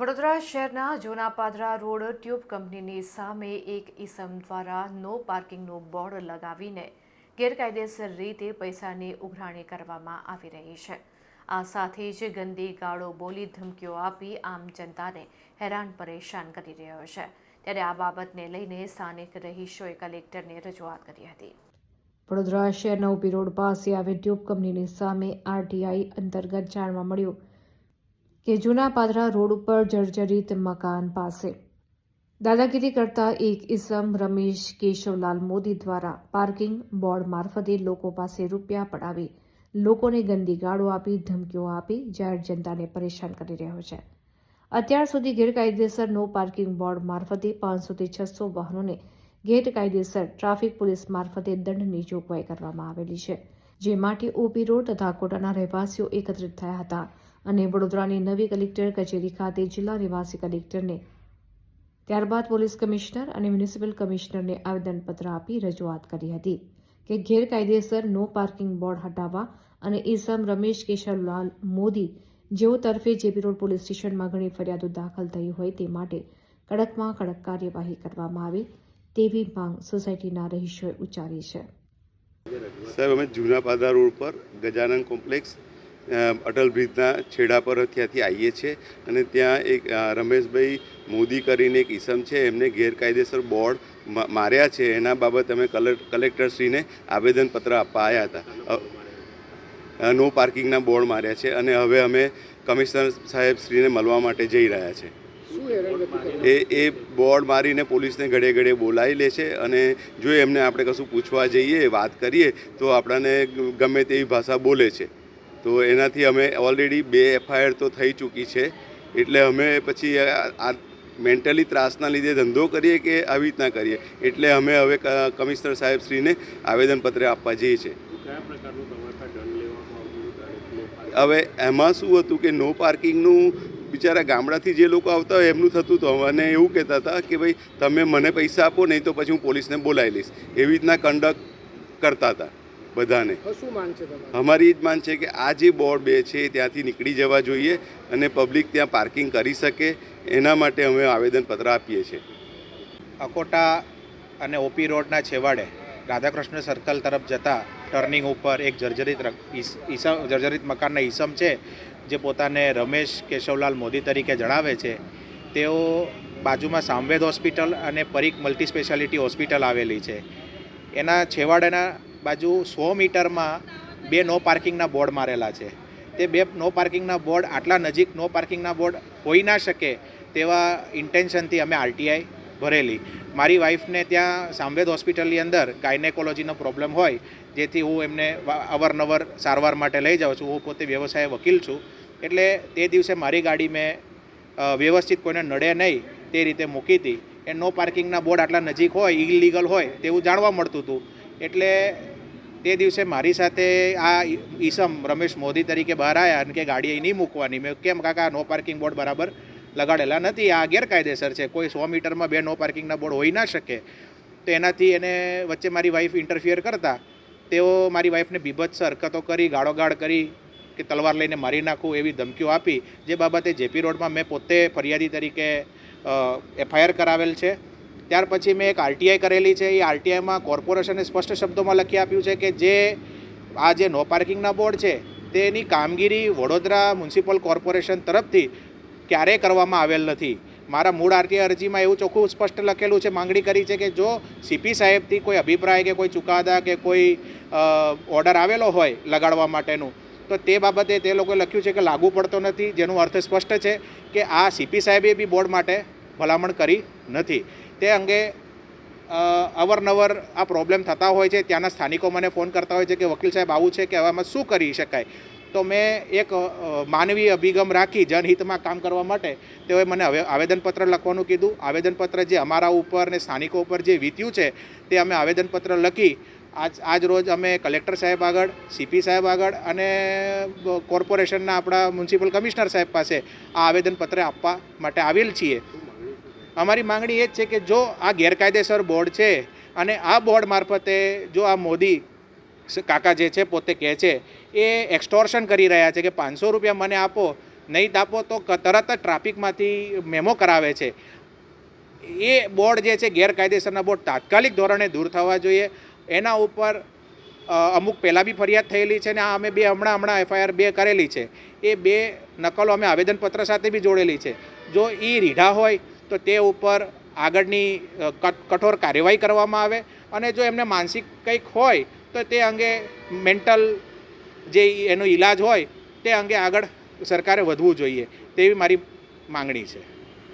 વડોદરા શહેરના જૂના Padra road tube કંપનીની સામે એક ઈસમ દ્વારા નો પાર્કિંગનું બોર્ડ લગાવીને ગેરકાયદેસર રીતે પૈસાની ઉઘરાણી કરવામાં આવી રહી છે। આ સાથે જ ગંદી ગાળો બોલી ધમકીઓ આપી આમ જનતાને હેરાન પરેશાન કરી રહ્યો છે। ત્યારે આ બાબતને લઈને સ્થાનિક રહીશોએ કલેક્ટરને રજૂઆત કરી હતી। વડોદરા શહેરના ઉપી રોડ પાસે આવેલ ટ્યુબ કંપનીની સામે આરટીઆઈ અંતર્ગત જાણવા મળ્યું કે જૂના પાદરા રોડ ઉપર જર્જરિત મકાન પાસે દાદાગીરી કરતા એક ઈસમ રમેશ કેશવલાલ મોદી દ્વારા પાર્કિંગ બોર્ડ મારફતે લોકો પાસે રૂપિયા પડાવી લોકોને ગંદી ગાળો આપી ધમકીઓ આપી જાહેર જનતાને પરેશાન કરી રહ્યો છે। અત્યાર સુધી ગેરકાયદેસર નો પાર્કિંગ બોર્ડ મારફતે 500 થી 600 વાહનોને ગેરકાયદેસર ટ્રાફિક પોલીસ મારફતે દંડની જોગવાઈ કરવામાં આવેલી છે, જે માટે ઓપી રોડ તથા કોટાના રહેવાસીઓ એકત્રિત થયા હતા અને વડોદરાની નવી કલેક્ટર કચેરી ખાતે જિલ્લા નિવાસી કલેક્ટરને ત્યારબાદ પોલીસ કમિશનર અને મ્યુનિસિપલ કમિશનરને આવેદનપત્ર આપી રજૂઆત કરી હતી કે ગેરકાયદેસર નો પાર્કિંગ બોર્ડ હટાવવા અને ઈસમ રમેશ કેશવલાલ મોદી જેઓ તરફે જેપી રોડ પોલીસ સ્ટેશનમાં ઘણી ફરિયાદો દાખલ થઈ હોય તે માટે કડકમાં કડક કાર્યવાહી કરવામાં આવે તેવી માંગ સોસાયટીના રહીશોએ ઉચ્ચારી છે। સાહેબ, અમે જૂના પાદરા રોડ પર ગજાનન કોમ્પ્લેક્સ અટલ બ્રિજના છેડા પર ત્યાંથી આવીએ છીએ અને ત્યાં એક રમેશભાઈ મોદી કરીને એક ઈસમ છે, એમને ગેરકાયદેસર બોર્ડ માર્યા છે। એના બાબત અમે કલેક્ટરશ્રીને આવેદનપત્ર આપવા આવ્યા હતા। નો પાર્કિંગના બોર્ડ માર્યા છે અને હવે અમે કમિશનર સાહેબશ્રીને મળવા માટે જઈ રહ્યા છે। એ બોર્ડ મારીને પોલીસને ઘડે ઘડે બોલાવી લે છે અને જો એમને આપણે કશું પૂછવા જઈએ, વાત કરીએ તો આપણને ગમે તેવી ભાષા બોલે છે। તો એનાથી અમે ઓલરેડી 2 એફઆઈઆર તો થઈ ચૂકી છે, એટલે અમે પછી આ મેન્ટલી ત્રાસના લીધે ધંધો કરીએ કે આવી રીતના કરીએ, એટલે અમે હવે કમિશનર સાહેબશ્રીને આવેદનપત્ર આપવા જઈએ છીએ। હવે એમાં શું હતું કે નો પાર્કિંગનું બિચારા ગામડાથી જે લોકો આવતા હોય એમનું થતું હતું, અને એવું કહેતા હતા કે ભાઈ તમે મને પૈસા આપો, નહીં તો પછી હું પોલીસને બોલાવી લઈશ, એવી રીતના કંડક્ટ કરતા હતા બધાને। શું માંગ છે તમારી? અમારી જ માંગ છે કે આ જે બોર્ડ 2 છે ત્યાંથી નીકળી જવા જોઈએ અને પબ્લિક ત્યાં પાર્કિંગ કરી શકે, એના માટે અમે આવેદનપત્ર આપીએ છીએ। અકોટા અને ઓપી રોડના છેવાડે રાધાકૃષ્ણ સર્કલ તરફ જતા ટર્નિંગ ઉપર એક જર્જરિત મકાનના ઈસમ છે, જે પોતાને રમેશ કેશવલાલ મોદી તરીકે જણાવે છે। તેઓ બાજુમાં સામવેદ હોસ્પિટલ અને પરીખ મલ્ટી સ્પેશિયાલિટી હોસ્પિટલ આવેલી છે, એના છેવાડાના બાજુ 100 મીટરમાં 2 નો પાર્કિંગના બોર્ડ મારેલા છે। તે 2 નો પાર્કિંગના બોર્ડ આટલા નજીક નો પાર્કિંગના બોર્ડ હોઈ ના શકે તેવા ઇન્ટેન્શનથી અમે આરટીઆઈ ભરેલી। મારી વાઈફને ત્યાં સામવેદ હોસ્પિટલની અંદર ગાયનેકોલોજીનો પ્રોબ્લેમ હોય, જેથી હું એમને અવારનવાર સારવાર માટે લઈ જાઉં છું। હું પોતે વ્યવસાય વકીલ છું, એટલે તે દિવસે મારી ગાડી મેં વ્યવસ્થિત કોઈને નડે નહીં તે રીતે મૂકી હતી। એ નો પાર્કિંગના બોર્ડ આટલા નજીક હોય, ઇલીગલ હોય તેવું જાણવા મળતું હતું, એટલે તે દિવસે મારી સાથે આ ઈસમ રમેશ મોદી તરીકે બહાર આવ્યા અને કે ગાડી અહીં નહીં મૂકવાની। મેં કેમ કાકા, નો પાર્કિંગ બોર્ડ બરાબર લગાડેલા નથી, આ ગેરકાયદેસર છે, કોઈ 100 મીટરમાં 2 નો પાર્કિંગના બોર્ડ હોઈ ના શકે। તો એનાથી એને વચ્ચે મારી વાઈફ ઇન્ટરફિયર કરતા તેઓ મારી વાઈફને બીભત્સ હરકતો કરી, ગાળોગાળ કરી કે તલવાર લઈને મારી નાખું એવી ધમકીઓ આપી, જે બાબતે જેપી રોડમાં મેં પોતે ફરિયાદી તરીકે એફઆઈઆર કરાવેલ છે। ત્યાર પછી મેં એક આરટીઆઈ કરેલી છે। એ આરટીઆઈમાં કોર્પોરેશને સ્પષ્ટ શબ્દોમાં લખી આપ્યું છે કે જે નો પાર્કિંગના બોર્ડ છે તેની કામગીરી વડોદરા મ્યુનિસિપલ કોર્પોરેશન તરફથી ક્યારેય કરવામાં આવેલ નથી। મારા મૂળ આરટીઆઈ અરજીમાં એવું ચોખ્ખું સ્પષ્ટ લખેલું છે, માંગણી કરી છે કે જો સીપી સાહેબથી કોઈ અભિપ્રાય કે કોઈ ચુકાદા કે કોઈ ઓર્ડર આવેલો હોય લગાડવા માટેનું, તો તે બાબતે તે લોકોએ લખ્યું છે કે લાગુ પડતો નથી, જેનો અર્થ સ્પષ્ટ છે કે આ સીપી સાહેબે બી બોર્ડ માટે ભલામણ કરી નથી। તે અંગે અવારનવાર આ પ્રોબ્લેમ થતા હોય છે। ત્યાંના સ્થાનિકો મને ફોન કરતા હોય છે કે વકીલ સાહેબ આવું છે કે હવે આમાં શું કરી શકાય। તો મેં એક માનવીય અભિગમ રાખી જનહિતમાં કામ કરવા માટે તેઓએ મને હવે આવેદનપત્ર લખવાનું કીધું। આવેદનપત્ર જે અમારા ઉપર ને સ્થાનિકો ઉપર જે વીત્યું છે તે અમે આવેદનપત્ર લખી આજ રોજ અમે કલેક્ટર સાહેબ આગળ, સીપી સાહેબ આગળ અને કોર્પોરેશનના આપણા મ્યુનિસિપલ કમિશનર સાહેબ પાસે આ આવેદનપત્ર આપવા માટે આવેલ છીએ। અમારી માંગણી એ જ છે કે જો આ ગેરકાયદેસર બોર્ડ છે અને આ બોર્ડ મારફતે જો આ મોદી કાકા જે છે પોતે કહે છે એ એક્સટોર્શન કરી રહ્યા છે કે 500 રૂપિયા મને આપો, નહીં આપો તો તરત જ ટ્રાફિકમાંથી મેમો કરાવે છે. એ બોર્ડ જે છે ગેરકાયદેસરના બોર્ડ તાત્કાલિક ધોરણે દૂર થવા જોઈએ. એના ઉપર અમુક પહેલાં બી ફરિયાદ થયેલી છે ને આ અમે હમણાં FIR 2 કરેલી છે. એ 2 નકલો અમે આવેદનપત્ર સાથે બી જોડેલી છે. જો એ રીઢા હોય તો તે ઉપર આગળની કઠોર કાર્યવાહી કરવામાં આવે અને જો એમને માનસિક કંઈક હોય તો તે અંગે મેન્ટલ જે એનો ઈલાજ હોય તે અંગે આગળ સરકારે વધવું જોઈએ તેવી મારી માંગણી છે.